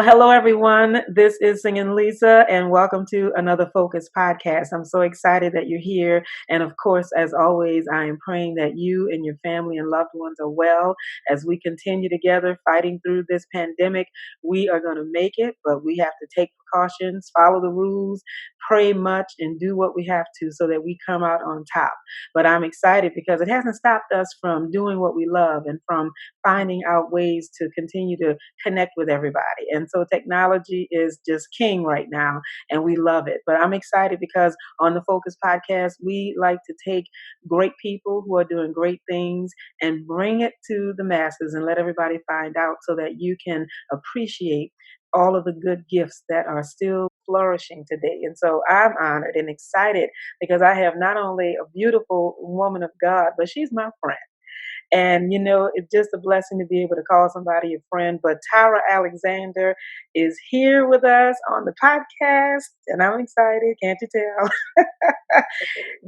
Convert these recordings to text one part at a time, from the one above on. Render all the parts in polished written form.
Well, hello everyone. This is Singinlisa, and welcome to another Focus podcast. I'm so excited that you're here. And of course, as always, I am praying that you and your family and loved ones are well as we continue together fighting through this pandemic. We are going to make it, but we have to take precautions, follow the rules, pray much, and do what we have to so that we come out on top. But I'm excited because it hasn't stopped us from doing what we love and from finding out ways to continue to connect with everybody. And so technology is just king right now, and we love it. But I'm excited because on the Focus podcast, we like to take great people who are doing great things and bring it to the masses and let everybody find out so that you can appreciate all of the good gifts that are still flourishing today. And so I'm honored and excited because I have not only a beautiful woman of God, but she's my friend. And, it's just a blessing to be able to call somebody a friend. But Tyra Alexander is here with us on the podcast, and I'm excited. Can't you tell?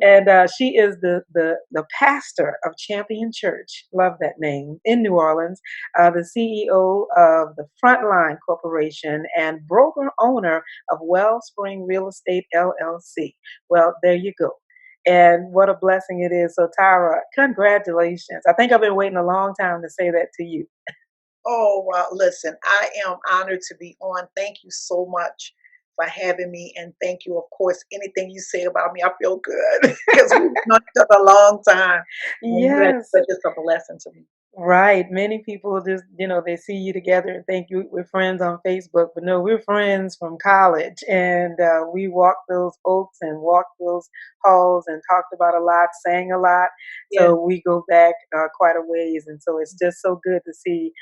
And she is the pastor of Champion Church. Love that name in New Orleans. The CEO of the Frontline Corporation and broker owner of Wellspring Real Estate LLC. Well, there you go. And what a blessing it is. So, Tyra, congratulations. I think I've been waiting a long time to say that to you. Oh, well, listen, I am honored to be on. Thank you so much for having me. And thank you, of course, anything you say about me, I feel good because we've known each other a long time. And Yes. that's just a blessing to me. Right. Many people just, they see you together and think we're friends on Facebook, but no, we're friends from college. And we walked those oaks and walked those halls and talked about a lot, sang a lot. Yeah. So we go back quite a ways. And so it's just so good to see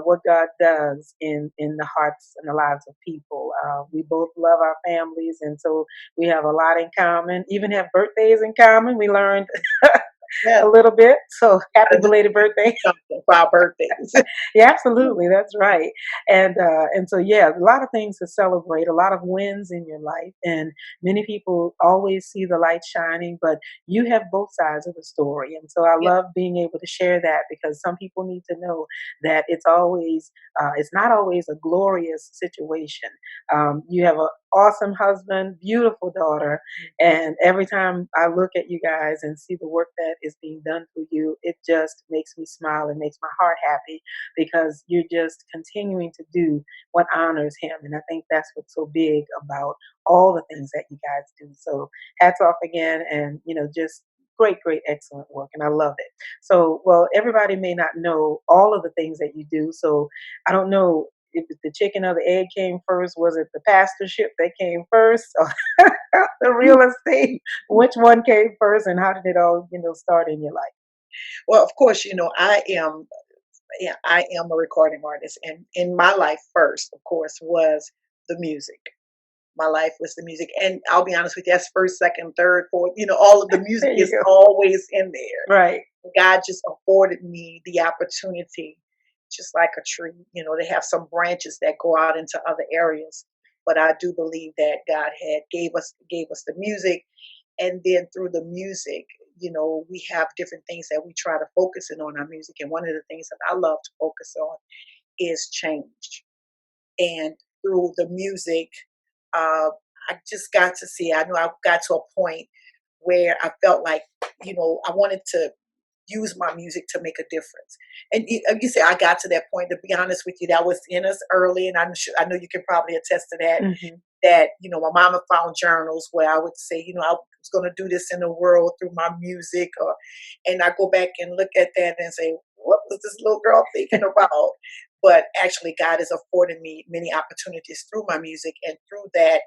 what God does in the hearts and the lives of people. We both love our families. And so we have a lot in common, even have birthdays in common. We learned Yeah. a little bit. So happy belated birthday. For our birthdays. Yeah, absolutely. That's right. And so yeah, a lot of things to celebrate, a lot of wins in your life. And many people always see the light shining, but you have both sides of the story. And so I Yeah. love being able to share that because some people need to know that it's not always a glorious situation. You have an awesome husband, beautiful daughter, and every time I look at you guys and see the work that is being done for you, it just makes me smile and makes my heart happy because you're just continuing to do what honors him. And I think that's what's so big about all the things that you guys do. So hats off again and, just great, great, excellent work. And I love it. So, well, everybody may not know all of the things that you do. So I don't know if the chicken or the egg came first. Was it the pastorship that came first or the real estate? Which one came first and how did it all, start in your life? Well, of course, I am a recording artist. And in my life first, of course, was the music. My life was the music. And I'll be honest with you, that's first, second, third, fourth, all of the music There you is go. always in there. Right. God just afforded me the opportunity, just like a tree, to have some branches that go out into other areas. But I do believe that God had gave us the music, and then through the music, we have different things that we try to focus in on our music. And one of the things that I love to focus on is change. And through the music, uh, I just got to see. I know I got to a point where I felt like, I wanted to use my music to make a difference. And you say I got to that point. To be honest with you, that was in us early, and I'm sure I know you can probably attest to that. Mm-hmm. That my mama found journals where I would say, I was going to do this in the world through my music, and I go back and look at that and say, what was this little girl thinking about? But actually, God has afforded me many opportunities through my music, and through that,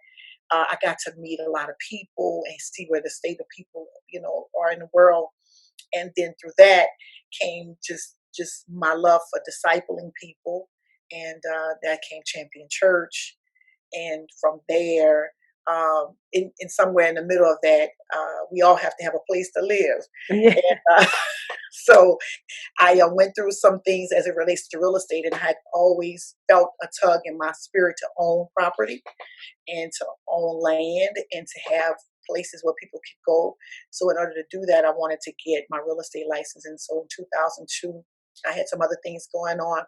I got to meet a lot of people and see where the state of people, are in the world. And then through that came just my love for discipling people, and that came Champion Church. And from there, in somewhere in the middle of that, we all have to have a place to live. Yeah. And so I went through some things as it relates to real estate, and I had always felt a tug in my spirit to own property and to own land and to have places where people could go. So in order to do that, I wanted to get my real estate license. And so in 2002, I had some other things going on,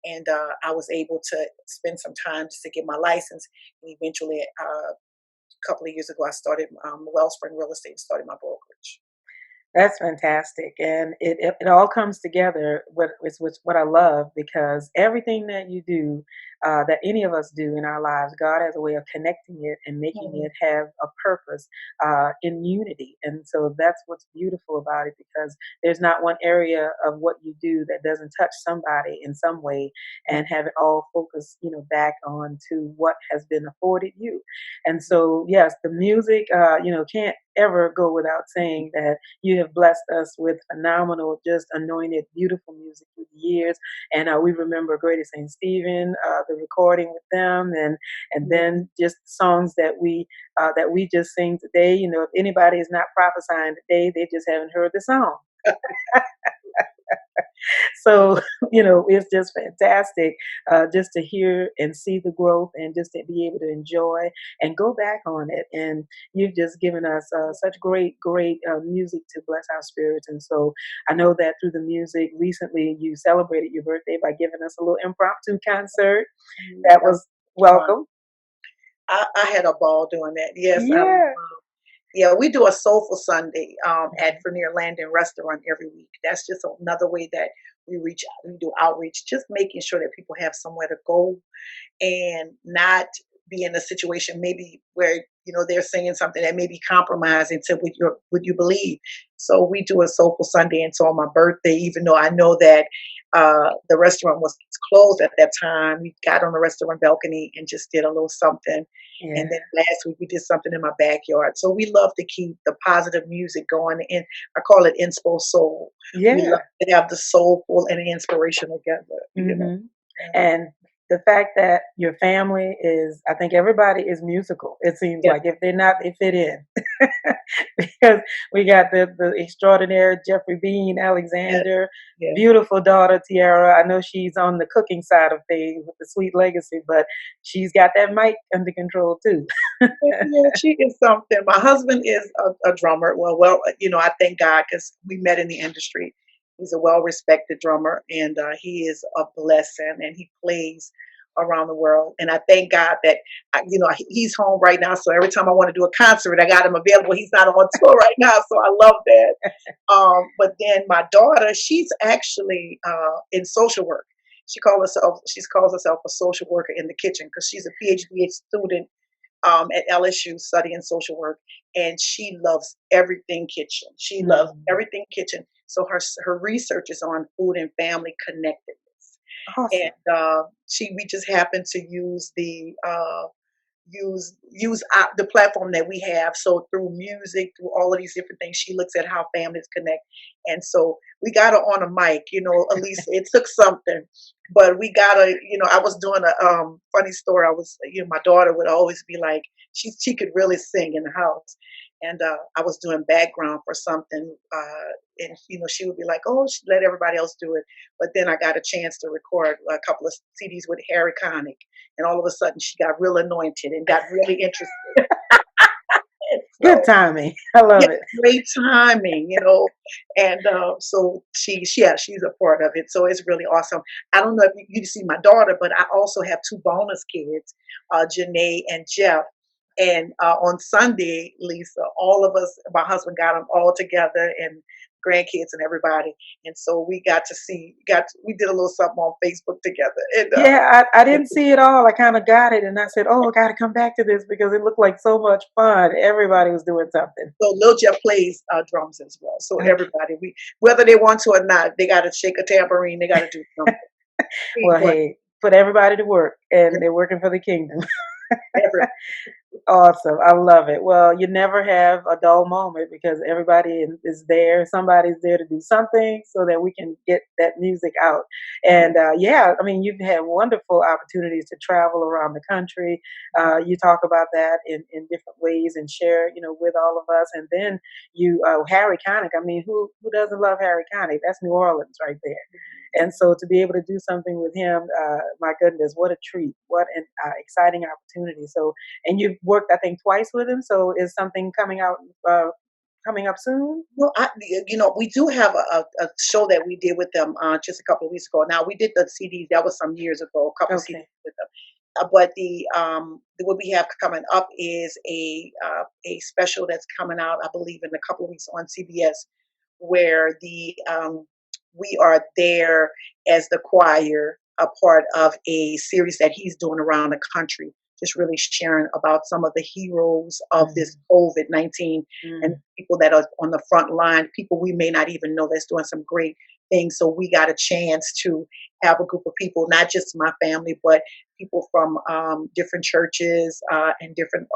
and I was able to spend some time just to get my license. And eventually, a couple of years ago, I started Wellspring Real Estate and started my brokerage. That's fantastic, and it all comes together. What I love, because everything that you do, that any of us do in our lives, God has a way of connecting it and making Mhm. it have a purpose in unity. And so that's what's beautiful about it, because there's not one area of what you do that doesn't touch somebody in some way, and have it all focused, back on to what has been afforded you. And so, yes, the music, can't ever go without saying that you have blessed us with phenomenal, just anointed, beautiful music through the years. And we remember Greater St. Stephen, the recording with them, and Yeah. then just songs that we just sing today. If anybody is not prophesying today, they just haven't heard the song. So, it's just fantastic, just to hear and see the growth, and just to be able to enjoy and go back on it. And you've just given us such great music to bless our spirits. And so I know that through the music, recently you celebrated your birthday by giving us a little impromptu concert. That That was was fun. welcome. I had a ball doing that. Yes, Yeah. yeah, we do a Soulful Sunday at Mhm. Vernier Landing Restaurant every week. That's just another way that we reach out. We do outreach, just making sure that people have somewhere to go and not be in a situation maybe where they're saying something that may be compromising to what you believe. So we do a Soulful Sunday, and so on my birthday, even though I know that the restaurant was closed at that time, we got on the restaurant balcony and just did a little something. And Yeah. then last week we did something in my backyard. So we love to keep the positive music going, and I call it inspo soul. We love Yeah. to have the soulful and the inspirational together. Hmm. And the fact that your family is, I think everybody is musical. It seems Yeah. like if they're not, they fit in. Because we got the extraordinary Jeffrey Bean Yes, Alexander, yes. beautiful daughter Tiara. I know she's on the cooking side of things with the Sweet Legacy, but she's got that mic under control too. Yeah, she is something. My husband is a drummer. I thank God because we met in the industry. He's a well-respected drummer, and he is a blessing, and he plays around the world. And I thank God that he's home right now. So every time I want to do a concert, I got him available. He's not on tour right now, so I love that. But then my daughter, she's actually in social work. She calls herself a social worker in the kitchen because she's a PhD student at LSU studying social work, and she loves everything kitchen. She loves Mm. everything kitchen. So her research is on food and family connectedness, and Awesome. she we just happen to use the platform that we have. So through music, through all of these different things, she looks at how families connect, and so we got her on a mic. Elise, it took something, but we got her. I was doing a funny story. I was, my daughter would always be like, she could really sing in the house, and I was doing background for something, and she would be like, oh, she let everybody else do it, but then I got a chance to record a couple of CDs with Harry Connick, and all of a sudden she got real anointed and got really interested. And Good so, timing. I yeah, love it. great timing. And so she's a part of it. So it's really awesome. I don't know if you see my daughter, but I also have two bonus kids, Janae and Jeff. And on Sunday, Lisa, all of us, my husband got them all together, and grandkids and everybody. And so we got to we did a little something on Facebook together. And Yeah, I didn't see it all. I kind of got it, and I said, "Oh, I got to come back to this because it looked like so much fun. Everybody was doing something." so Lil Jeff plays drums as well. So Okay. everybody, whether they want to or not, they got to shake a tambourine. They got to do something. Well, Teamwork. hey, put everybody to work, and they're working for the kingdom. Every, Awesome. I love it. Well, you never have a dull moment because everybody is there. Somebody's there to do something so that we can get that music out. yeah. And yeah, I mean, you've had wonderful opportunities to travel around the country. You talk about that in different ways and share, with all of us. And then Harry Connick. I mean, who doesn't love Harry Connick? That's New Orleans right there. And so to be able to do something with him, my goodness, what a treat! What an exciting opportunity! So, and you've worked, I think, twice with him. So is something coming out coming up soon? Well, we do have a show that we did with them just a couple of weeks ago. Now we did the CDs. That was some years ago. A couple of CDs Okay. with them. But what we have coming up is a special that's coming out, I believe, in a couple of weeks on CBS, where the we are there as the choir, a part of a series that he's doing around the country, just really sharing about some of the heroes of Mm, this COVID-19 and mm. people that are on the front line, people we may not even know that's doing some great things. So we got a chance to have a group of people, not just my family, but people from different churches and different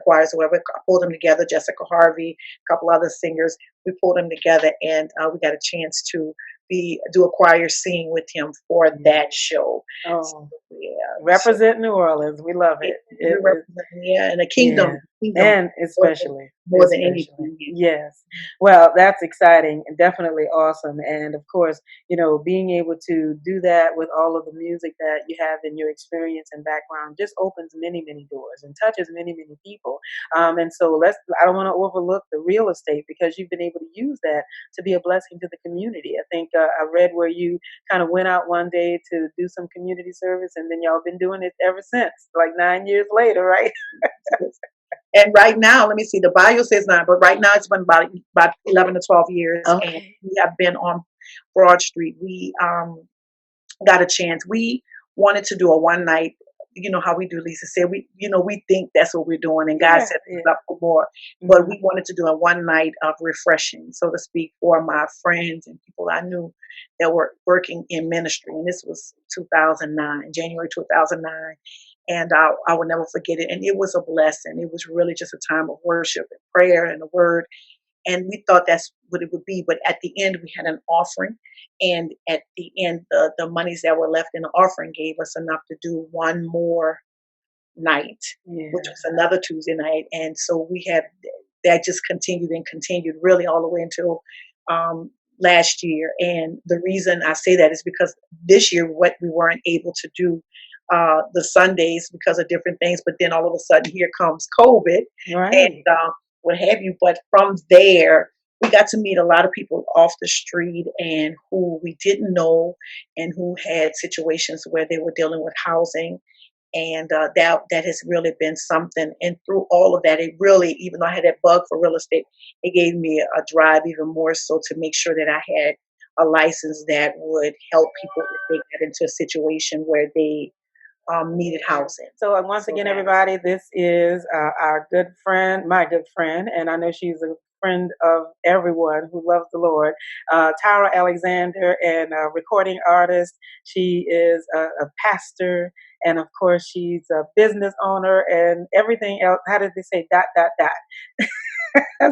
choirs or whatever. I pulled them together. Jessica Harvey, a couple other singers. We pulled them together, and we got a chance to do a choir sing with him for Yeah. that show. So, Oh, yeah, so represent New Orleans. We love it, it. we It is. represent, yeah, and the Yeah, kingdom and more than, especially, more than anything. yes. Well, that's exciting and definitely awesome. And of course, being able to do that with all of the music that you have in your experience and background just opens many, many doors and touches many, many people. And so I don't want to overlook the real estate because you've been able to use that to be a blessing to the community. I think I read where you kind of went out one day to do some community service and then y'all been doing it ever since, like 9 years later, right? And right now, let me see, the bio says 9, but right now it's been about 11 to 12 years, and Okay. we have been on Broad Street. We got a chance. We wanted to do a one night. You know how we do. Lisa said we think that's what we're doing, and God Yeah, set us yeah. up for more. But Mhm. we wanted to do a one night of refreshing, so to speak, for my friends and people I knew that were working in ministry. And this was 2009, January 2009, and I will never forget it. And it was a blessing. It was really just a time of worship and prayer and the word, and we thought that's what it would be. But at the end, we had an offering, and at the end, the monies that were left in the offering gave us enough to do one more night, which Yeah. was another Tuesday night, and so we had that just continued and continued really all the way until last year. And the reason I say that is because this year, what we weren't able to do. The Sundays because of different things, but then all of a sudden here comes COVID, and Right. what have you. But from there, we got to meet a lot of people off the street and who we didn't know and who had situations where they were dealing with housing. And that has really been something. And through all of that, it really, even though I had that bug for real estate, it gave me a drive even more so to make sure that I had a license that would help people if they get into a situation where they needed housing. So once So again, that everybody, this is our good friend, my good friend, and I know she's a friend of everyone who loves the Lord, Tara Alexander, and a recording artist. She is a pastor, and of course, she's a business owner and everything else. How did they say? Dot dot dot.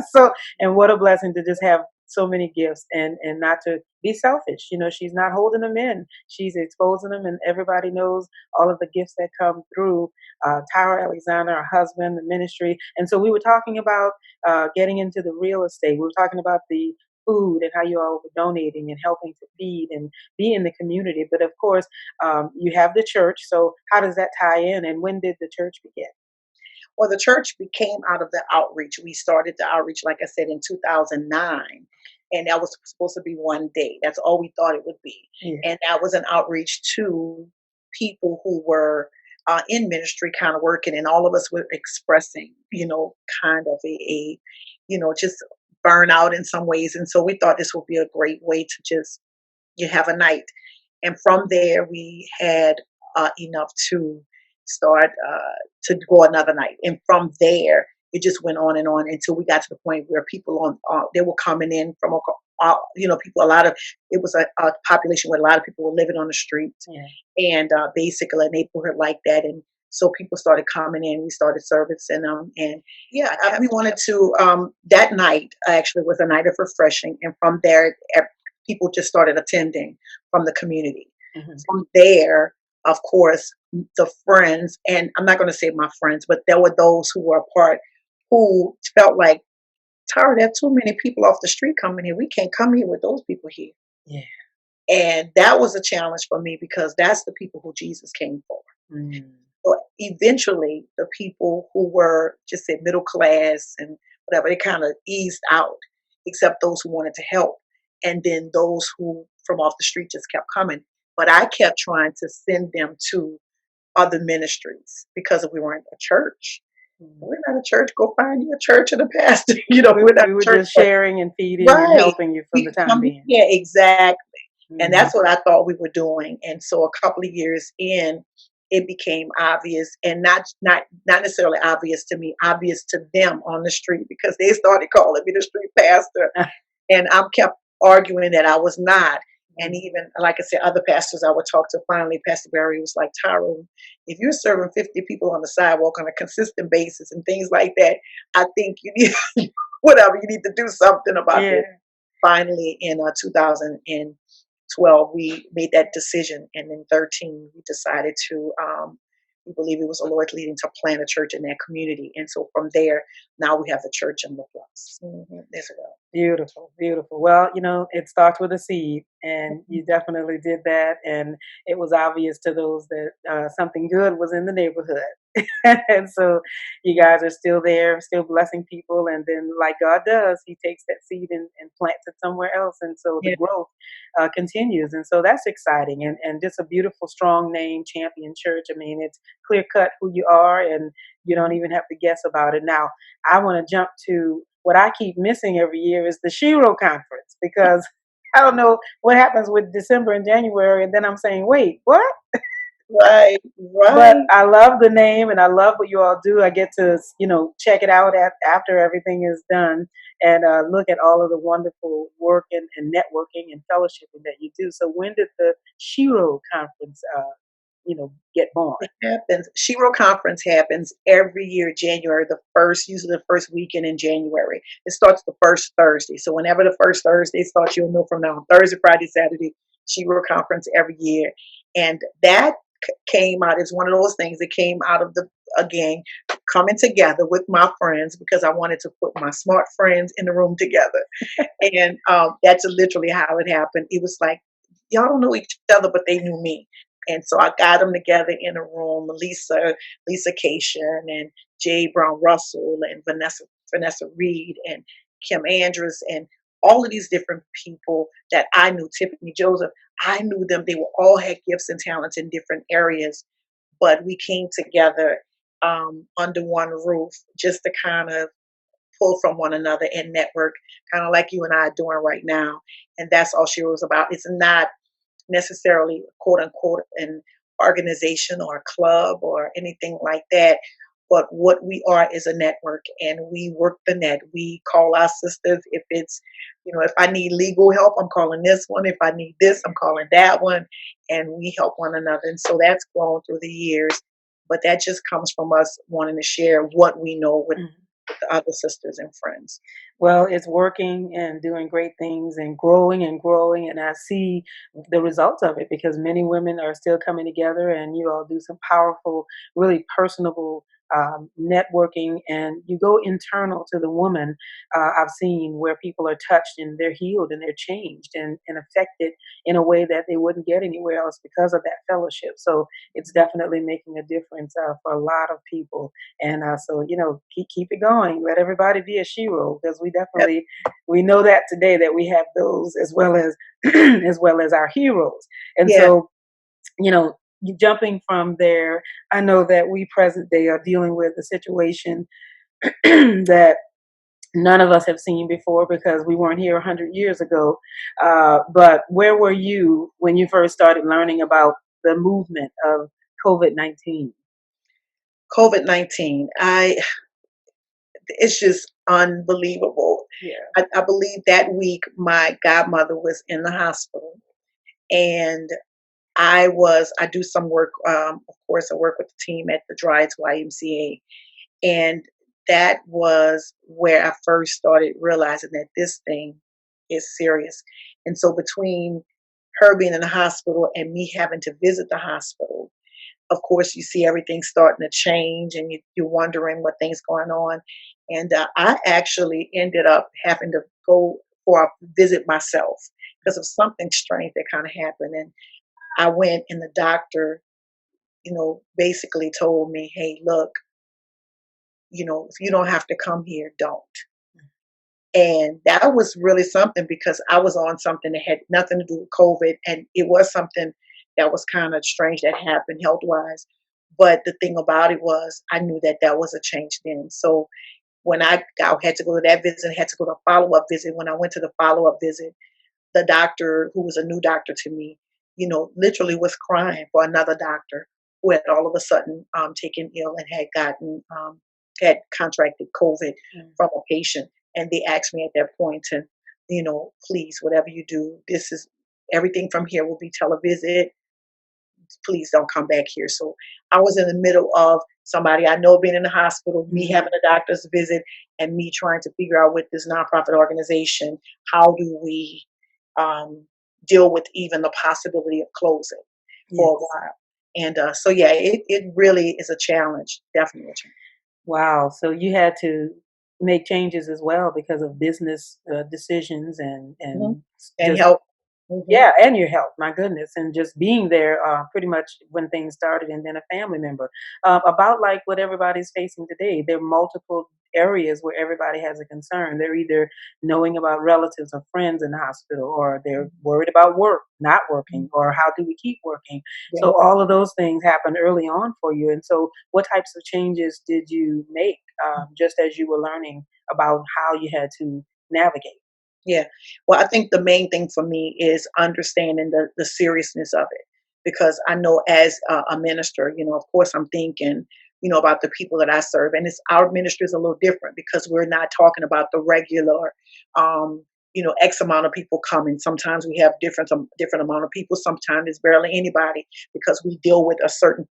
So, and what a blessing to just have so many gifts and not to be selfish. She's not holding them in. She's exposing them, and everybody knows all of the gifts that come through Tyra Alexander, her husband, the ministry. And so we were talking about getting into the real estate. We were talking about the food and how you all were donating and helping to feed and be in the community. But of course, you have the church. So how does that tie in? And when did the church begin? Well, the church became out of the outreach. We started the outreach, like I said, in 2009, and that was supposed to be one day. That's all we thought it would be. Yeah. And that was an outreach to people who were in ministry, kind of working, and all of us were expressing, kind of just burnout in some ways. And so we thought this would be a great way to just you have a night. And from there, we had enough to start to go another night. And from there, it just went on and on until we got to the point where people they were coming in from people. A lot of it was a population where a lot of people were living on the streets, Yeah. and basically a neighborhood like that. And so people started coming in. We started servicing them, and yeah, we wanted to. That night actually was a night of refreshing, and from there, people just started attending from the community. Hmm. From there, of course, the friends, and I'm not going to say my friends, but there were those who were a part who felt like, Tara, there are too many people off the street coming here. We can't come here with those people here. Yeah. And that was a challenge for me because that's the people who Jesus came for. Mm. So eventually, the people who were just say middle class and whatever. They kind of eased out, except those who wanted to help. And then those who from off the street just kept coming. But I kept trying to send them to other ministries because we weren't a church. Mhm. We're not a church. Go find you a church and a pastor. We We're not we a were church. just sharing and feeding and Right. helping you for We the can time come being. yeah, exactly. And Mhm. that's what I thought we were doing. And so a couple of years in, it became obvious and not necessarily obvious to me, obvious to them on the street because they started calling me the street pastor. And I kept arguing that I was not. And Mhm. even like I said, other pastors I would talk to, finally Pastor Barry was like, Tyrone, if you're serving 50 people on the sidewalk on a consistent basis and things like that, I think you need whatever, you need to do something about Yeah. this. Finally, in 2012, we made that decision, and in 13, we decided to. We believe it was the Lord leading to plant a church in that community, and so from there, now we have the church in LaPlace. As well. Beautiful, beautiful. Well, it starts with a seed, and you Mhm. definitely did that. And it was obvious to those that something good was in the neighborhood. And so you guys are still there, still blessing people. And then, like God does, He takes that seed and plants it somewhere else. And so the Yeah, growth continues. And so that's exciting. And just a beautiful, strong name, Champion Church. I mean, it's clear cut who you are, and you don't even have to guess about it. Now, I want to jump to what I keep missing every year is the Shiro conference because I don't know what happens with December and January, and then I'm saying, wait, what? right, But right. I love the name and I love what you all do. I get to, check it out after everything is done and look at all of the wonderful work and networking and fellowshipping that you do. So when did the Shiro conference, get born? It happens. Shiro Conference happens every year, January, usually the first weekend in January. It starts the first Thursday. So whenever the first Thursday starts, you'll know from now on. Thursday, Friday, Saturday, Shiro Conference every year. And that came out, it's one of those things that came out of again, coming together with my friends because I wanted to put my smart friends in the room together. And that's literally how it happened. It was like, y'all don't know each other, but they knew me. And so I got them together in a room, Lisa Cation and Jay Brown Russell and Vanessa Reed and Kim Andrews and all of these different people that I knew, Tiffany Joseph, I knew them. They were all had gifts and talents in different areas, but we came together under one roof just to kind of pull from one another and network, kind of like you and I are doing right now. And that's all she was about. It's not necessarily quote unquote an organization or a club or anything like that. But what we are is a network and we work the net. We call our sisters if it's, if I need legal help, I'm calling this one. If I need this, I'm calling that one. And we help one another. And so that's grown through the years. But that just comes from us wanting to share what we know with the other sisters and friends. Well, it's working and doing great things and growing and growing. And I see the results of it because many women are still coming together and you all do some powerful, really personable networking. And you go internal to the woman. I've seen where people are touched and they're healed and they're changed and affected in a way that they wouldn't get anywhere else because of that fellowship. So it's definitely making a difference for a lot of people. And so, keep it going. Let everybody be a shero because Yep. we know that today that we have those as well as as well as our heroes. And Yeah. so, jumping from there, I know that we present day are dealing with a situation that none of us have seen before because we weren't here 100 years ago. But where were you when you first started learning about the movement of COVID-19? COVID-19. It's just unbelievable. Yeah. I believe that week my godmother was in the hospital and I do some work, of course, I work with the team at the Drides YMCA. And that was where I first started realizing that this thing is serious. And so between her being in the hospital and me having to visit the hospital, of course, you see everything starting to change and you're wondering what things going on. And I actually ended up having to go for a visit myself because of something strange that kind of happened. And I went and the doctor, basically told me, hey, look, if you don't have to come here, don't. And that was really something because I was on something that had nothing to do with COVID. And it was something that was kind of strange that happened health wise. But the thing about it was, I knew that that was a change then. So when I had to go to that visit, had to go to a follow up visit. When I went to the follow up visit, the doctor, who was a new doctor to me, literally was crying for another doctor who had all of a sudden taken ill and had contracted COVID from a patient. And they asked me at that point to, please, whatever you do, this is everything from here will be televisit. Please don't come back here. So I was in the middle of somebody I know being in the hospital, me having a doctor's visit, and me trying to figure out with this nonprofit organization, how do we deal with even the possibility of closing for a while. And so, yeah, it really is a challenge, definitely a challenge. Wow. So you had to make changes as well because of business decisions and And just help. Hmm. yeah, and your health. My goodness, and just being there pretty much when things started, and then a family member. About like what everybody's facing today, there are multiple areas where everybody has a concern. They're either knowing about relatives or friends in the hospital, or they're worried about work, not working, or how do we keep working. Yeah. So all of those things happened early on for you. And so, what types of changes did you make just as you were learning about how you had to navigate? Yeah. Well, I think the main thing for me is understanding the seriousness of it. Because I know as a minister, of course, I'm thinking, about the people that I serve. And our ministry is a little different because we're not talking about the regular, X amount of people coming. Sometimes we have different amount of people. Sometimes it's barely anybody because we deal with a certain,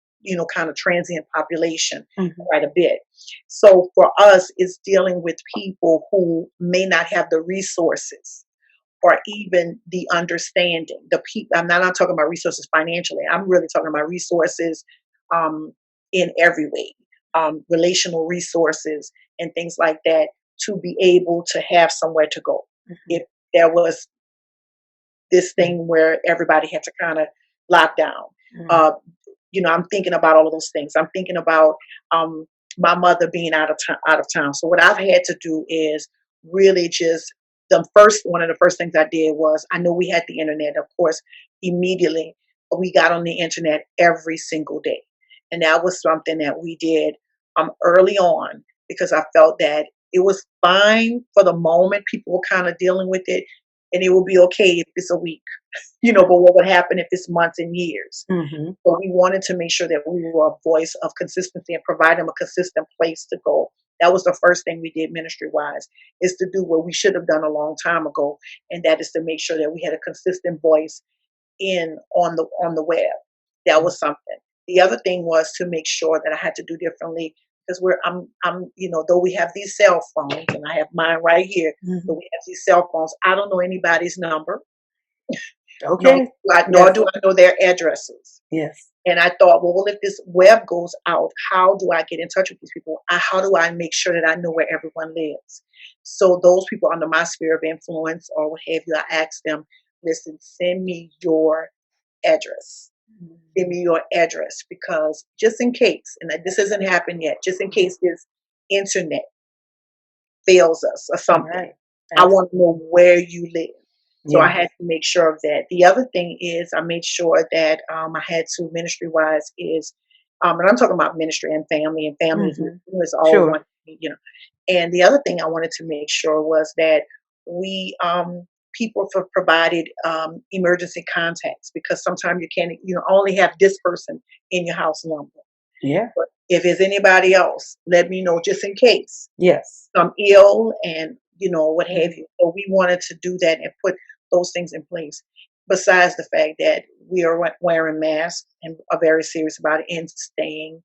kind of transient population quite a bit. So for us, it's dealing with people who may not have the resources or even the understanding. The people, I'm not talking about resources financially. I'm really talking about resources um, in every way, relational resources and things like that, to be able to have somewhere to go. If there was this thing where everybody had to kind of lock down. Uh, I'm thinking about all of those things. I'm thinking about my mother being out of town. So what I've had to do is really just one of the first things I did was, I know we had the internet, of course, immediately we got on the internet every single day, and that was something that we did early on because I felt that it was fine for the moment. People were kind of dealing with it, and it will be okay if it's a week, but what would happen if it's months and years? Mm-hmm. But we wanted to make sure that we were a voice of consistency and provide them a consistent place to go. That was the first thing we did ministry wise, is to do what we should have done a long time ago, and that is to make sure that we had a consistent voice on the web. That was something. The other thing was to make sure that I had to do differently because I'm though we have these cell phones, and I have mine right here, but we have these cell phones. I don't know anybody's number. Okay. Nor do I know their addresses. Yes. And I thought, well, if this web goes out, how do I get in touch with these people? How do I make sure that I know where everyone lives? So those people under my sphere of influence or what have you, I asked them, listen, send me your address. Send me your address, because just in case, and this hasn't happened yet, just in case this internet fails us or something, Right. I want to know where you live. So I Yeah. had to make sure of that. The other thing is I made sure that I had to, ministry wise, is, and I'm talking about ministry and family is all Sure. one, And the other thing I wanted to make sure was that we, people provided emergency contacts, because sometimes you can't, only have this person in your house number. Yeah. But if there's anybody else, let me know just in case Yes. I'm ill and what have you. So we wanted to do that and put those things in place. Besides the fact that we are wearing masks and are very serious about it, and staying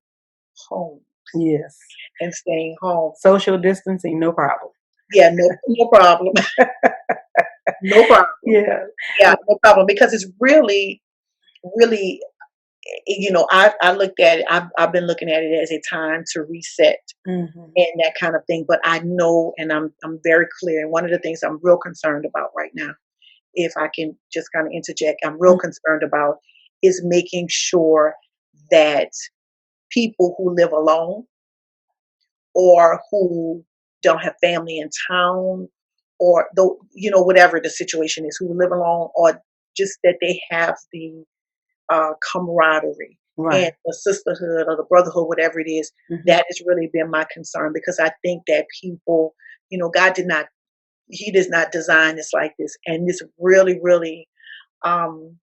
home Yes. and staying home. Social distancing, no problem. Yeah, no problem, no problem. Yeah. Yeah, no problem, because it's really, really, I looked at it. I've been looking at it as a time to reset Mm-hmm. and that kind of thing. But I know, and I'm very clear. And one of the things I'm real concerned about right now, if I can just kind of interject, I'm real concerned about is making sure that people who live alone or who don't have family in town or though, whatever the situation is, who live alone, or just that they have the camaraderie and Right. the sisterhood or the brotherhood, whatever it is. Hmm. That has really been my concern, because I think that people, God did not, He does not design this like this, and this really, really um,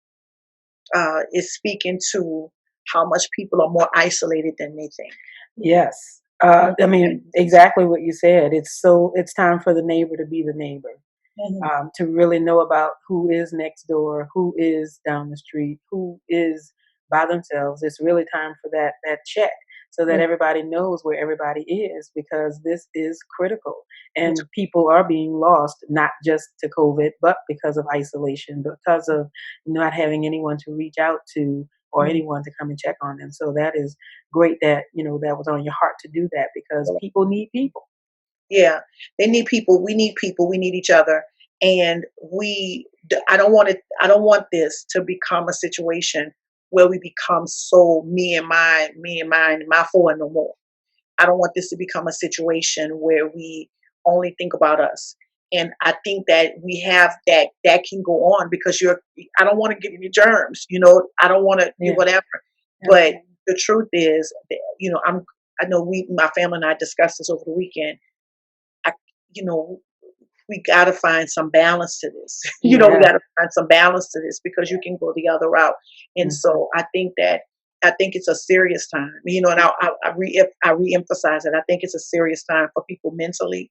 is speaking to how much people are more isolated than they think. Yes. I mean, Mhm. exactly what you said. It's time for the neighbor to be the neighbor. Mhm. To really know about who is next door, who is down the street, who is by themselves. It's really time for that check so that Mhm. everybody knows where everybody is, because this is critical. It's- And people are being lost, not just to COVID, but because of isolation, because of not having anyone to reach out to or mhm. anyone to come and check on them. So that is great that, that was on your heart to do that, because people need people. Yeah, they need people. We need people. We need each other, and I don't want it. I don't want this to become a situation where we become so me and mine, my four and no more. I don't want this to become a situation where we only think about us. And I think that we have that can go on, because I don't want to give you germs, I don't want to do Yeah, whatever. But absolutely. the truth is that, I know my family and I discussed this over the weekend. I, you know, we got to find some balance to this. We Yeah. got to find some balance to this, because you can go the other route. And Mhm. so I think it's a serious time, and I reemphasize it. I think it's a serious time for people mentally,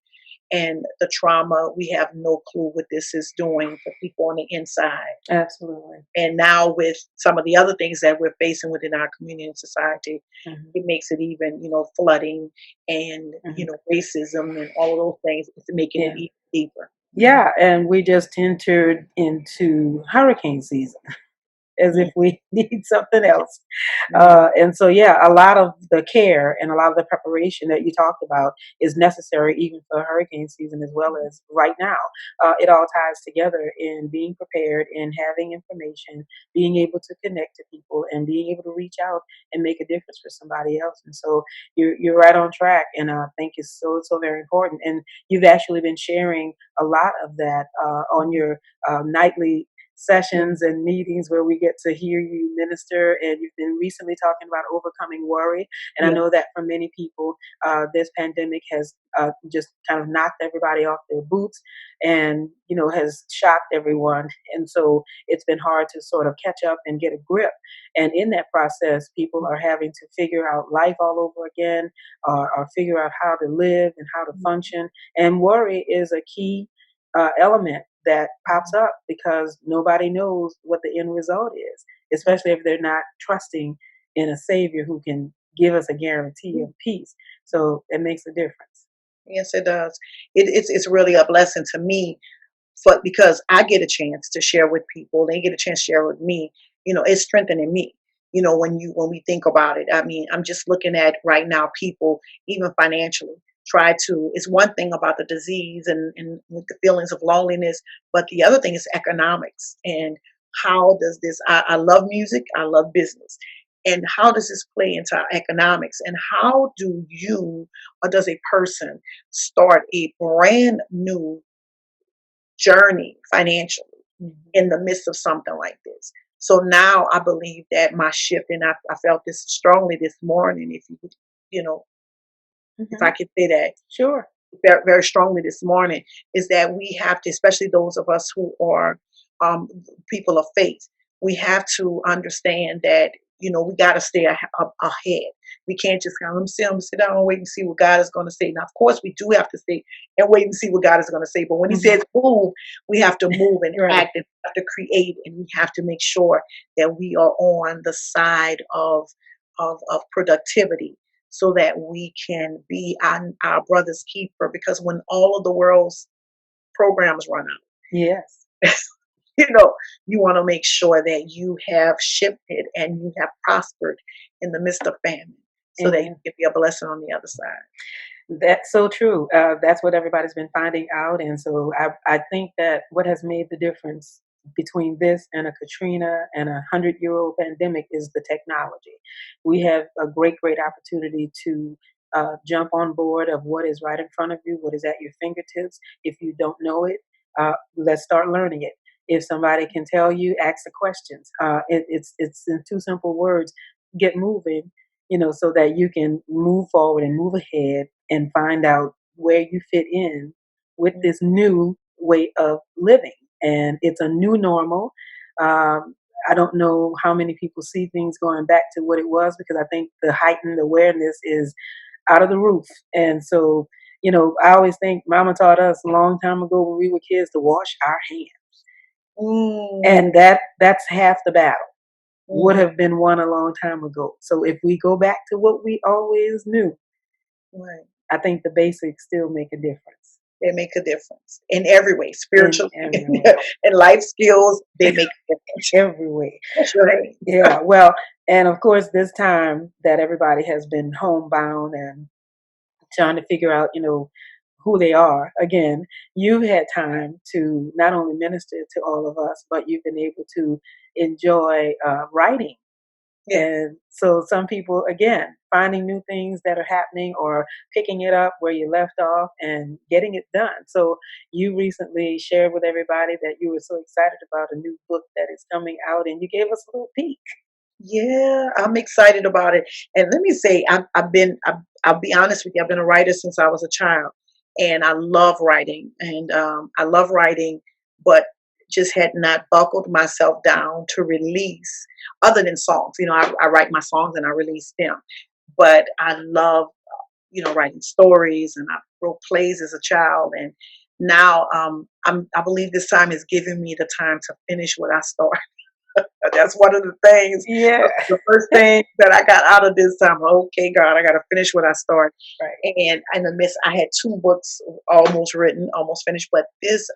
and the trauma. We have no clue what this is doing for people on the inside. Absolutely. And now with some of the other things that we're facing within our community and society, Mhm. it makes it even, flooding and, Mhm. racism and all of those things. It's making it Yeah. even deeper. Yeah, and we just entered into hurricane season. As if Mhm, we need something else. mhm, And so, yeah, a lot of the care and a lot of the preparation that you talked about is necessary even for hurricane season as well mhm, as right now. It all ties together in being prepared, in having information, being able to connect to people, and being able to reach out and make a difference for somebody else. And so you're right on track, and I think it's so very important. And you've actually been sharing a lot of that on mhm, your nightly sessions mhm. and meetings where we get to hear you minister. And you've been recently talking about overcoming worry. And I Yeah. know that for many people, this pandemic has just kind of knocked everybody off their boots and, has shocked everyone. And so it's been hard to sort of catch up and get a grip. And in that process, people are having to figure out life all over again, or figure out how to live and how to Mhm, function. And worry is a key element that pops mhm. up because nobody knows what the end result is, That's especially if they're not trusting in a savior who can give us a guarantee right. of peace. So it makes a difference. Yes, it does. It's really a blessing to me, but because I get a chance to share with people, they get a chance to share with me. It's strengthening me. When we think about it, I mean, I'm just looking at right now, people even financially try to. It's one thing about the disease and with the feelings of loneliness, but the other thing is economics and how does this? I love music, I love business, and how does this play into our economics? And how do you or does a person start a brand new journey financially Mhm. in the midst of something like this? So now I believe that my shift, and I felt this strongly this morning, you know, if I Mhm. could say that Sure. very, very strongly this morning, is that we have to, especially those of us who are people of faith, we have to understand that we got to stay ahead. We can't just kind of sit down and wait and see what God is going to say. Now, of course, we do have to stay and wait and see what God is going to say. But when He Mhm. says move, we have to move and Right. act, and we have to create, and we have to make sure that we are on the side of productivity, so that we can be our brother's keeper. Because when all of the world's programs run Yes. out, you know, you want to make sure that you have shifted and you have prospered in the midst of famine, so that you Amen. can be a blessing on the other side. That's so true. That's what everybody's been finding out. And so I think that what has made the difference between this and a Katrina and 100-year-old pandemic is the technology. We have a great opportunity to jump on board of what is right in front of you, what is at your fingertips. If you don't know it, let's start learning it. If somebody can tell you, ask the questions. It's in two simple words: get moving. So that you can move forward and move ahead and find out where you fit in with Mm. this new way of living. And it's a new normal. Um, I don't know how many people see things going back to what it was, because I think the heightened awareness is out of the roof. And so, I always think Mama taught us a long time ago when we were kids to wash our hands. Mm. And that's half the battle. Would Mhm. have been won a long time ago. So if we go back to what we always knew, Right. I think the basics still make a difference They make a difference in every way, in spiritually every way. and life skills. They make a difference. Every way. Wash your hands. Yeah. Well, and of course, this time that everybody has been homebound and trying to figure out, who they are. Again, you've had time to not only minister to all of us, but you've been able to enjoy writing. Yeah. And so some people, again, finding new things that are happening or picking it up where you left off and getting it done. So you recently shared with everybody that you were so excited about a new book that is coming out, and you gave us a little peek. Yeah, I'm excited about it. And let me say, I'll be honest with you, I've been a writer since I was a child. And I love writing. And I love writing, but just had not buckled myself down to release other than songs. I write my songs and I release them. But I love, writing stories, and I wrote plays as a child. And now I believe this time is giving me the time to finish what I started. That's one of the things. Yeah. The first thing that I got out of this time, okay, God, I got to finish what I started. Right. And in the midst, I had two books almost written, almost finished, but this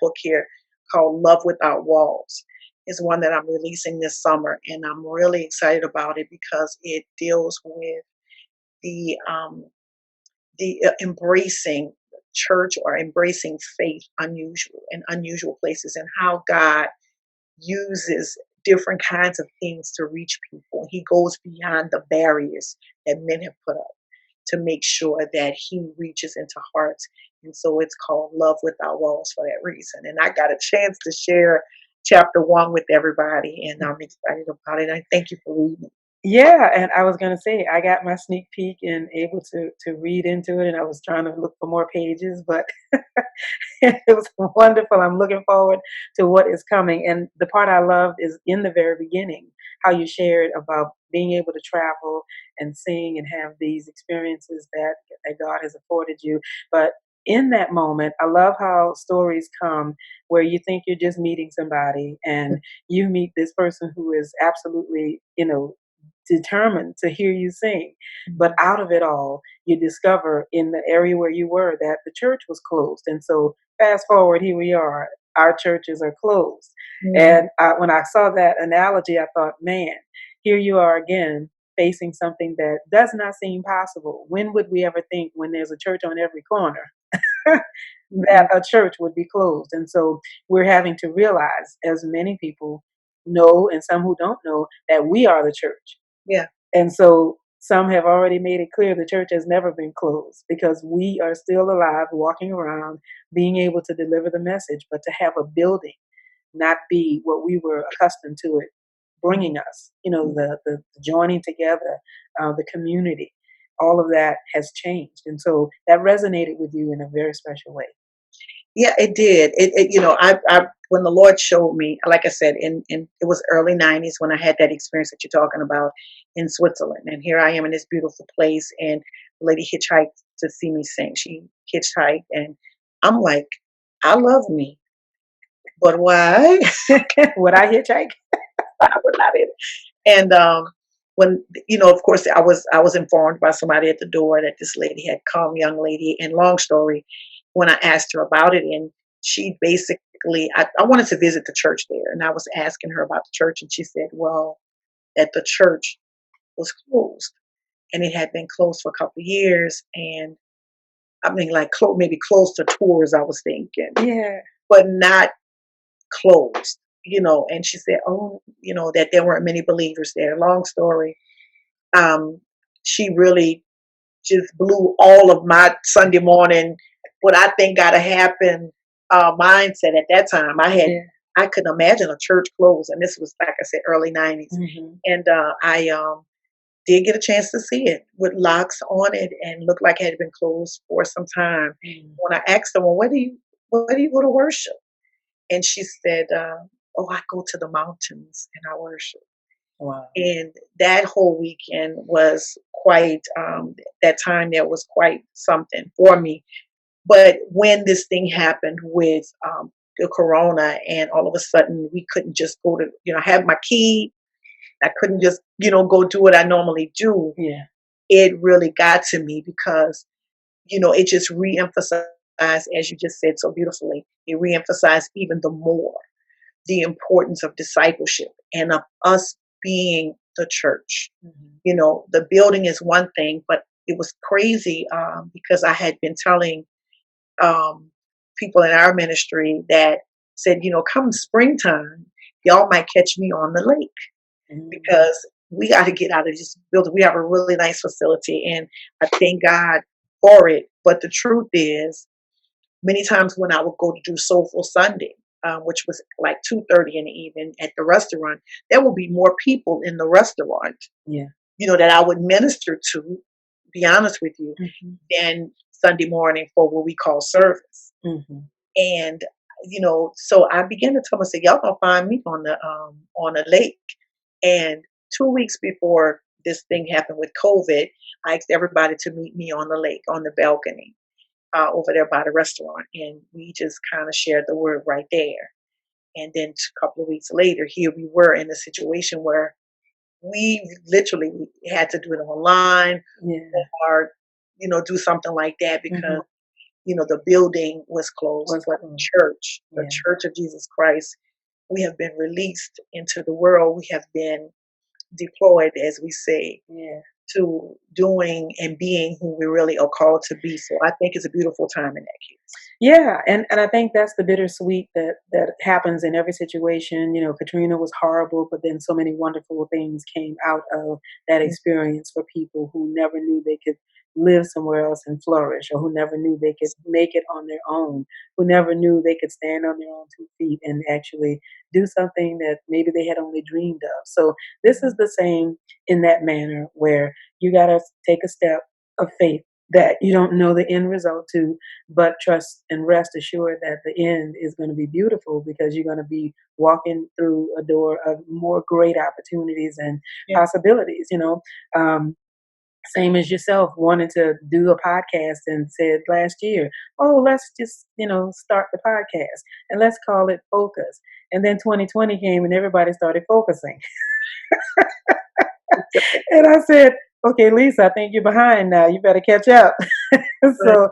book here called Love Without Walls is one that I'm releasing this summer, and I'm really excited about it because it deals with the um, the embracing church or embracing faith, unusual places, and how God uses different kinds of things to reach people. He goes beyond the barriers that men have put up to make sure that he reaches into hearts. And so it's called Love Without Walls for that reason. And I got a chance to share chapter one with everybody, and I'm excited about it. I thank you for reading it. Yeah, and I was gonna say I got my sneak peek and able to read into it, and I was trying to look for more pages, but it was wonderful. I'm looking forward to what is coming. And the part I loved is in the very beginning, how you shared about being able to travel and sing and have these experiences that God has afforded you. But in that moment, I love how stories come where you think you're just meeting somebody and you meet this person who is absolutely, determined to hear you sing. But Mhm. out of it all, you discover in the area where you were that the church was closed. And so, fast forward, here we are. Our churches are closed. Mhm. And when I saw that analogy, I thought, man, here you are again facing something that does not seem possible. When would we ever think, when there's a church on every corner, that Mhm. a church would be closed? And so we're having to realize, as many people know and some who don't know, that we are the church. Yeah. And so some have already made it clear the church has never been closed, because we are still alive, walking around, being able to deliver the message. But to have a building not be what we were accustomed to it Mhm. bringing us, the joining together, the community, all of that has changed. And so that resonated with you in a very special way. Yeah, it did. I when the Lord showed me, like I said, in it was early '90s when I had that experience that you're talking about in Switzerland, and here I am in this beautiful place, and the lady hitchhiked to see me sing. She hitchhiked, and I'm like, I love me, but why? Would I hitchhike? I would not. And when of course, I was informed by somebody at the door that this lady had come, young lady. And long story, when I asked her about it, and she basically, I wanted to visit the church there, and I was asking her about the church, and she said, well, that the church was closed, and it had been closed for a couple of years, and I mean, like maybe closed to tours, I was thinking, Yeah. but not closed. And she said, oh, that there weren't many believers there. Long story, um, she really just blew all of my Sunday morning, what I think got to happen mindset at that time. Yeah. I couldn't imagine a church closed, and this was, like I said, early '90s, Hmm. and I did get a chance to see it with locks on it and looked like it had been closed for some time. Mm. When I asked her, "Well, where do you go to worship?" And she said, "Oh, I go to the mountains and I worship." Wow. And that whole weekend was quite, that time there was quite something for me. But when this thing happened with the corona, and all of a sudden we couldn't just go to, I had my key, I couldn't just, go do what I normally do. Yeah. It really got to me because, it just reemphasized, as you just said so beautifully, it reemphasized even the more the importance of discipleship and of us being the church. Hmm. The building is one thing, but it was crazy because I had been telling um, people in our ministry that said, come springtime, y'all might catch me on the lake Hmm. because we got to get out of this building. We have a really nice facility, and I thank God for it. But the truth is, many times when I would go to do Soulful Sunday, which was like 2:30 in the evening at the restaurant, there would be more people in the restaurant, Yeah. that I would minister to, be honest with you, Hmm. than Sunday morning for what we call service. Hmm. And so I began to tell myself, y'all gonna find me on a lake. And 2 weeks before this thing happened with COVID, I asked everybody to meet me on the lake on the balcony over there by the restaurant, and we just kind of shared the word right there. And then a couple of weeks later, here we were in a situation where we literally had to do it online Yeah. or do something like that Hmm. because the building was closed. Was But cool. the Yeah. Church of Jesus Christ, we have been released into the world. We have been deployed, as we say, Yeah. to doing and being who we really are called to be. So I think it's a beautiful time in that case. Yeah, and I think that's the bittersweet that happens in every situation. Katrina was horrible, but then so many wonderful things came out of that Mm. experience for people who never knew they could live somewhere else and flourish, or who never knew they could make it on their own, who never knew they could stand on their own 2 feet and actually do something that maybe they had only dreamed of. So this is Mhm. the same in that manner where you got to take a step of faith that you don't know the end result to, but trust and rest assured that the end is going to be beautiful because you're going to be walking through a door of more great opportunities and Yeah. possibilities. Um, Same as yourself wanting to do a podcast and said last year, oh, let's just start the podcast and let's call it Focus. And then 2020 came and everybody started focusing. And I said, okay, Lisa, I think you're behind now. You better catch up. Right. So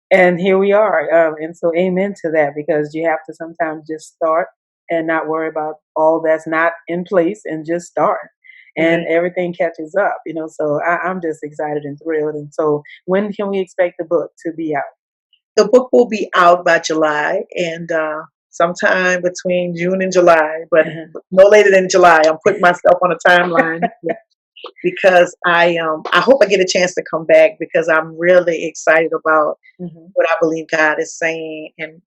and here we are. And so, amen to that, because you have to sometimes just start and not worry about all that's not in place and just start. And Right. everything catches up. So I'm just excited and thrilled. And so, when can we expect the book to be out? The book will be out by July, and sometime between June and July, but no later than July. I'm putting myself on a timeline because I hope I get a chance to come back because I'm really excited about Hmm. what I believe God is saying and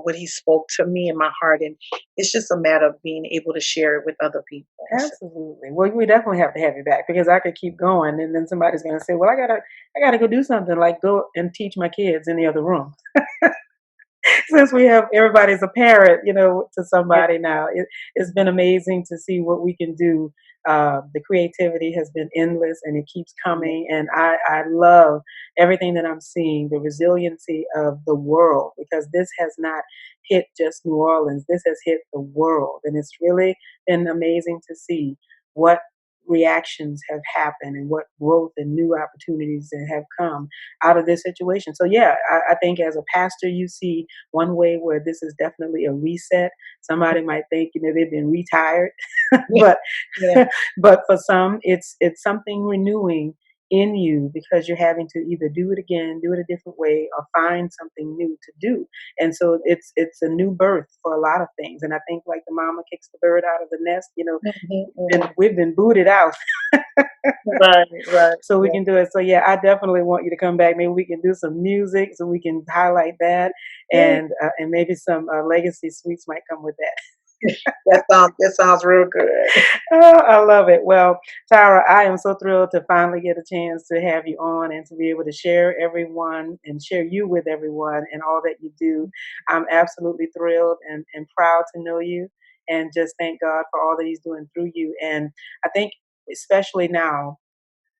what He spoke to me in my heart, and it's just a matter of being able to share it with other people. So, Absolutely. Well, we definitely have to have you back because I could keep going, and then somebody's going to say, "Well, I gotta go do something like go and teach my kids in the other room." Since we have everybody's a parent, to yeah, somebody now, it's been amazing to see what we can do. The creativity has been endless and it keeps yeah, coming. And I love everything that I'm seeing, the resiliency of the world, because this has not hit just New Orleans, this has hit the world. And it's really been amazing to see what reactions have happened and what growth and new opportunities that have come out of this situation. So yeah, I think as a pastor, you see one way where this is definitely a reset. Somebody might think they've been retired, yeah, but yeah, but for some, it's something renewing in you because you're having to either do it again, do it a different way, or find something new to do. And so it's a new birth for a lot of things. And I think like the mama kicks the bird out of the nest, Mhm, and mhm. we've been booted out. Right, right. So we Yeah. can do it. So yeah, I definitely want you to come back. Maybe we can do some music so we can highlight that, Yeah. and maybe some legacy sweets might come with that. That sounds real good. Oh, I love it. Well, Tyra, I am so thrilled to finally get a chance to have you on and to be able to share everyone and share you with everyone and all that you do. I'm absolutely thrilled and proud to know you and just thank God for all that He's doing through you. And I think, especially now,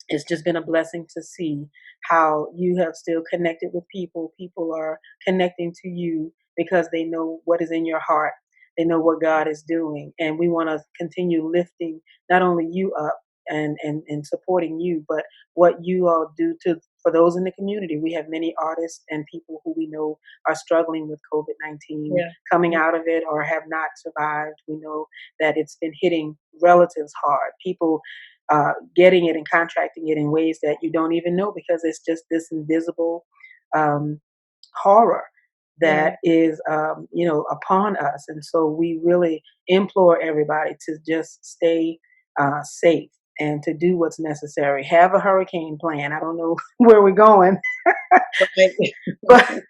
it's just been a blessing to see how you have still connected with people. People are connecting to you because they know what is in your heart. They know what God is doing. And we want to continue lifting not only you up and supporting you, but what you all do to for those in the community. We have many artists and people who we know are struggling with COVID-19, Yeah. coming out of it or have not survived. We know that it's been hitting relatives hard. People getting it and contracting it in ways that you don't even know because it's just this invisible um, horror Yeah. that is, upon us. And so we really implore everybody to just stay safe and to do what's necessary. Have a hurricane plan. I don't know where we're going, Right. but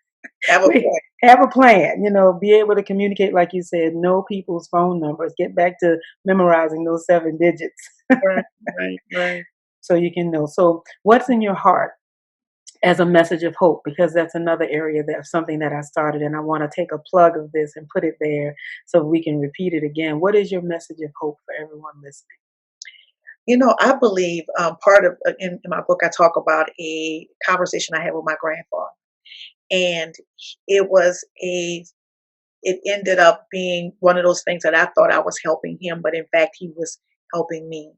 Have a we point. have a plan. Be able to communicate, like you said, know people's phone numbers, get back to memorizing those 7 digits Right, right, right. so you can know. So, what's in your heart as a message of hope? Because that's another area that's something that I started, and I want to take a plug of this and put it there so we can repeat it again. What is your message of hope for everyone listening? I believe part of in my book, I talk about a conversation I had with my grandfather, and it was a it ended up being one of those things that I thought I was helping him, but in fact, he was helping me.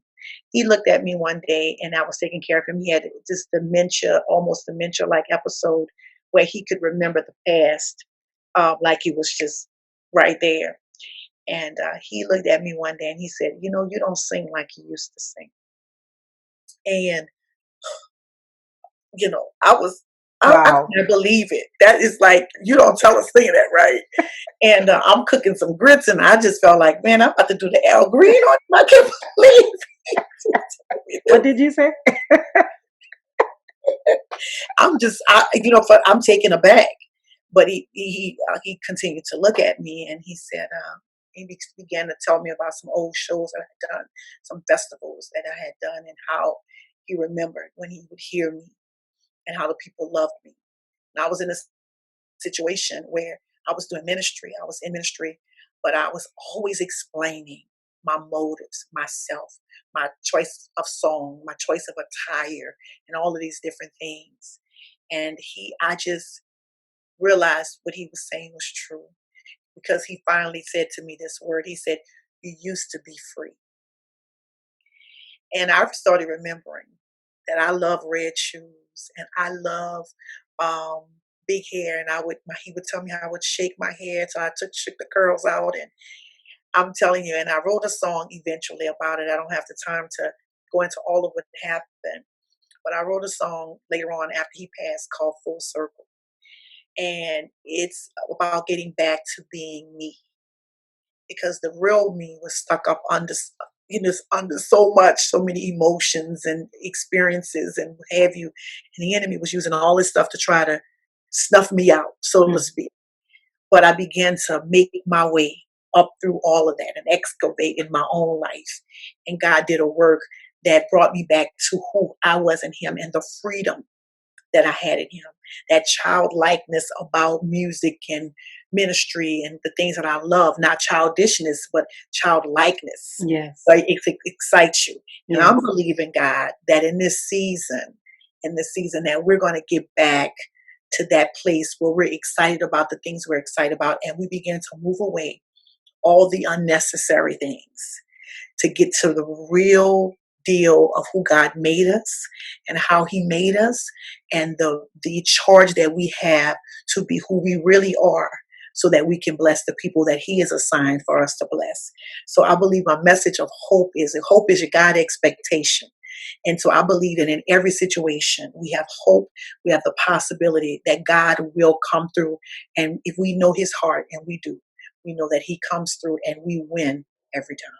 He looked at me one day and I was taking care of him. He had this dementia, almost dementia like episode where he could remember the past, like it was just right there. And he looked at me one day and he said, you don't sing like you used to sing. And, I Wow. can't believe it. That is like, you don't tell us singing that, right? And I'm cooking some grits, and I just felt like, man, I'm about to do the Al Green on him. I can't believe What it. did you say? I'm taken aback. But he continued to look at me, and he said, began to tell me about some old shows that I had done, some festivals that I had done, and how he remembered when he would hear me and how the people loved me. And I was in a situation where I was doing ministry. I was in ministry, but I was always explaining my motives, myself, my choice of song, my choice of attire, and all of these different things. And I just realized what he was saying was true because he finally said to me this word. He said, "You used to be free." And I started remembering that I love red shoes and I love um, big hair. And he would tell me how I would shake my hair. So I shook the curls out. And I'm telling you, and I wrote a song eventually about it. I don't have the time to go into all of what happened, but I wrote a song later on after he passed called Full Circle. And it's about getting back to being me because the real me was stuck up under under so many emotions and experiences and what have you, and the enemy was using all this stuff to try to snuff me out, so to Mm. speak. But I began to make my way up through all of that and excavate in my own life, and God did a work that brought me back to who I was in him and the freedom that I had in him, that childlikeness about music and ministry and the things that I love, not childishness, but childlikeness. Yes. Like it excites you. And I'm Yes. believing God that in this season that we're going to get back to that place where we're excited about the things we're excited about and we begin to move away all the unnecessary things to get to the real deal of who God made us and how he made us and the charge that we have to be who we really are so that we can bless the people that he has assigned for us to bless. So I believe my message of hope is your God expectation. And so I believe that in every situation, we have hope, we have the possibility that God will come through. And if we know his heart, and we do, we know that he comes through and we win every time.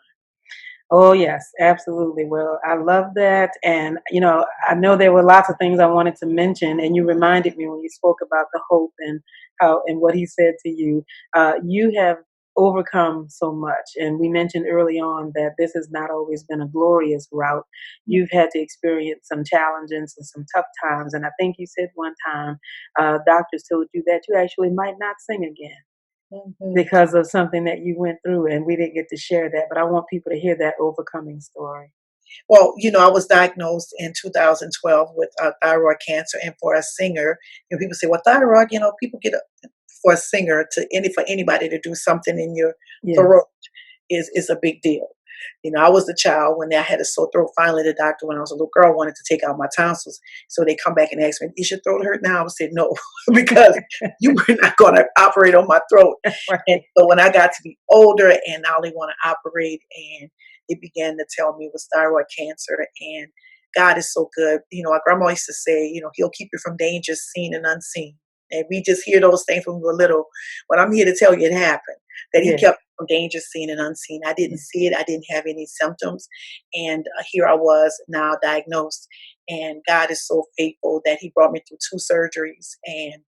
Oh, yes, absolutely. Well, I love that. And, I know there were lots of things I wanted to mention, and you reminded me when you spoke about the hope and how and what he said to you. You have overcome so much. And we mentioned early on that this has not always been a glorious route. You've had to experience some challenges and some tough times. And I think you said one time, doctors told you that you actually might not sing again Mhm. because of something that you went through, and we didn't get to share that, but I want people to hear that overcoming story. Well, I was diagnosed in 2012 with thyroid cancer, and for a singer, people say, "Well, thyroid, people get for a singer for anybody to do something in your Yes. throat is a big deal." I was the child when I had a sore throat. Finally, the doctor, when I was a little girl, wanted to take out my tonsils. So they come back and ask me, "Is your throat hurt now?" I would say, "No," because you were not going to operate on my throat. And Right. so when I got to be older and I only want to operate, and they began to tell me it was thyroid cancer, and God is so good. Our grandma used to say, he'll keep you from dangers seen and unseen. And we just hear those things when we were little. But I'm here to tell you it happened, that he Yeah. kept me from danger seen and unseen. I didn't Yeah. see it. I didn't have any symptoms. And here I was now diagnosed. And God is so faithful that he brought me through two surgeries and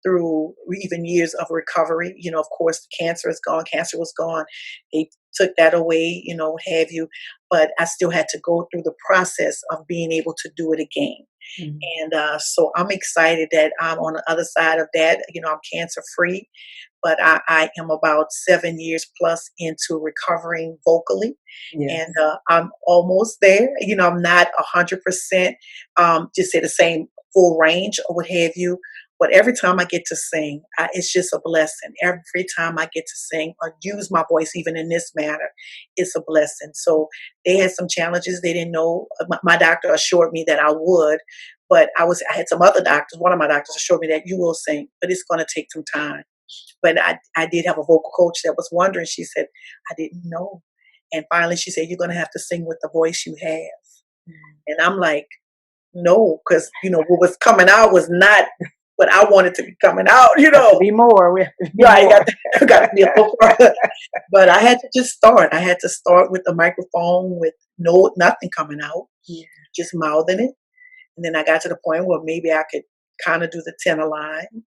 through even years of recovery. Of course, the cancer is gone. Cancer was gone. They took that away, what have you. But I still had to go through the process of being able to do it again. Mhm. And so I'm excited that I'm on the other side of that. I'm cancer free, but I am about 7 years plus into recovering vocally. And Yes. I'm almost there. I'm not 100% just at the same full range or what have you. But every time I get to sing, it's just a blessing. Every time I get to sing or use my voice, even in this manner, it's a blessing. So they had some challenges. They didn't know. My doctor assured me that I would, but I had some other doctors. One of my doctors assured me that you will sing, but it's going to take some time. But I did have a vocal coach that was wondering. She said, "I didn't know." And finally, she said, "You're going to have to sing with the voice you have." Mhm. And I'm like, "No," because, what was coming out was not what I wanted to be coming out, Have to be more. We have to be Yeah, I got more. to, got to be a little further. But I had to just start. I had to start with the microphone with nothing coming out, Yeah. just mouthing it. And then I got to the point where maybe I could kind of do the tenor line,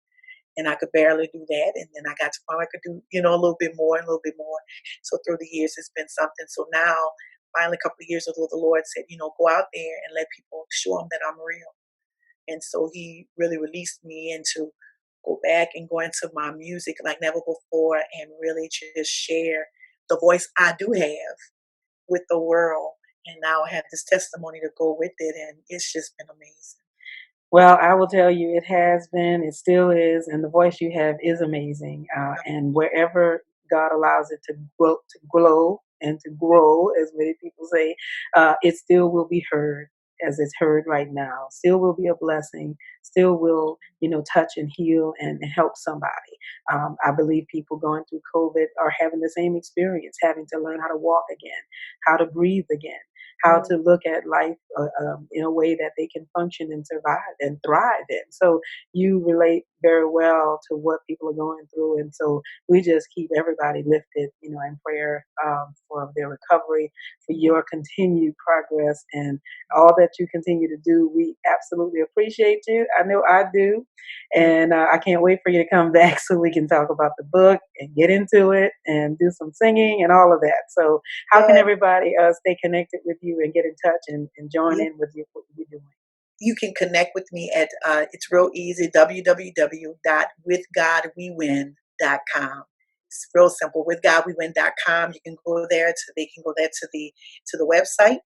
and I could barely do that. And then I got to point I could do, a little bit more and a little bit more. So through the years, it's been something. So now, finally, a couple of years ago, the Lord said, go out there and let people show them that I'm real. And so He really released me into go back and go into my music like never before, and really just share the voice I do have with the world. And now I have this testimony to go with it, and it's just been amazing. Well, I will tell you, it has been, it still is, and the voice you have is amazing. And wherever God allows it to glow and to grow, as many people say, it still will be heard as it's heard right now. Still will be a blessing. Still will, touch and heal and help somebody. I believe people going through COVID are having the same experience, having to learn how to walk again, how to breathe again, how Mm. to look at life in a way that they can function and survive and thrive in. So you relate very well to what people are going through, and so we just keep everybody lifted, in prayer for their recovery, for your continued progress, and all that you continue to do. We absolutely appreciate you. I know I do, and I can't wait for you to come back so we can talk about the book and get into it and do some singing and all of that. So how can Yeah, everybody stay connected with you and get in touch and join you, in with you what you're doing? you can connect with me at it's real easy, www.withgodwewin.com. It's real simple. Withgodwewin.com. You can go there to they can go there to the website,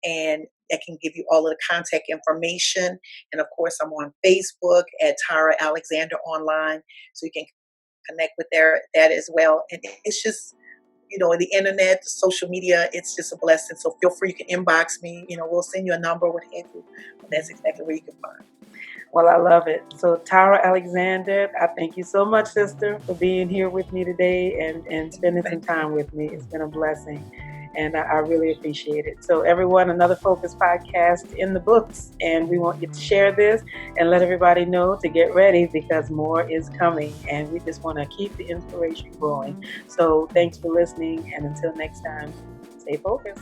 and that can give you all of the contact information. And of course, I'm on Facebook at Tara Alexander Online, so you can connect with that as well. And it's just, the internet, the social media, it's just a blessing. So feel free, you can inbox me, we'll send you a number, what have you. But that's exactly where you can find. Well, I love it. So, Tara Alexander, I thank you so much, sister, for being here with me today and spending some Thank time with me. It's been a blessing. and I really appreciate it. So everyone, another Focus podcast in the books, and we want you to share this and let everybody know to get ready because more is coming, and we just want to keep the inspiration going. So thanks for listening, and until next time, stay focused.